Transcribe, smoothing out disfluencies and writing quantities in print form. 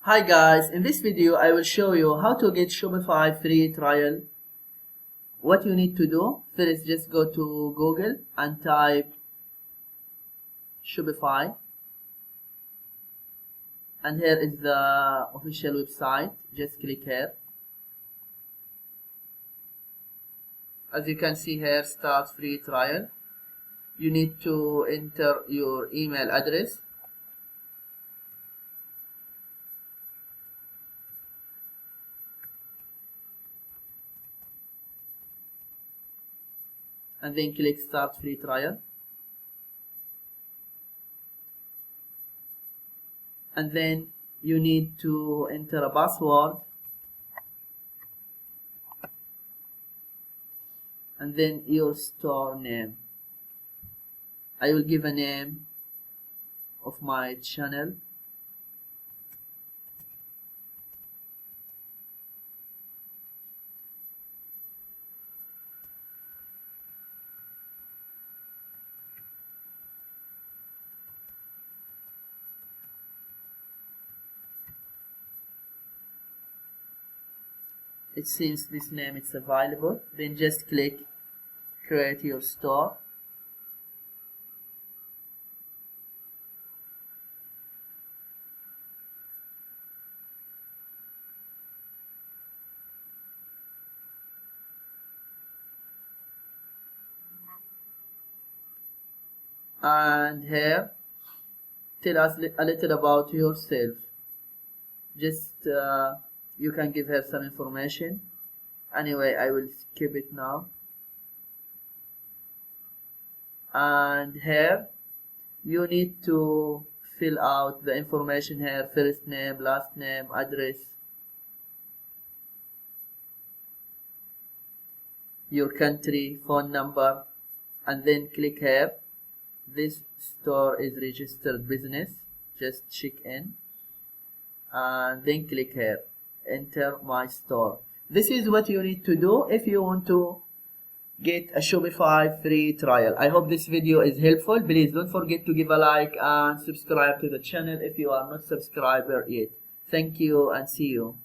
Hi guys, in this video I will show you how to get Shopify free trial. What you need to do, first just go to Google and type Shopify, and here is the official website. Just click here. As you can see here, start free trial. You need to enter your email address. And then click start free trial. And then you need to enter a password. And then your store name. I will give a name of my channel. It seems this name is available. Then just click create your store. And here, tell us a little about yourself. Just you can give her some information. Anyway, I will skip it now. And here you need to fill out the information here: first name, last name, address, your country, phone number, and then click here. This store is registered business. Just check in and then click here, enter my store. This is what you need to do if you want to get a Shopify free trial. I hope this video is helpful. Please don't forget to give a like and subscribe to the channel if you are not subscriber yet. Thank you and see you.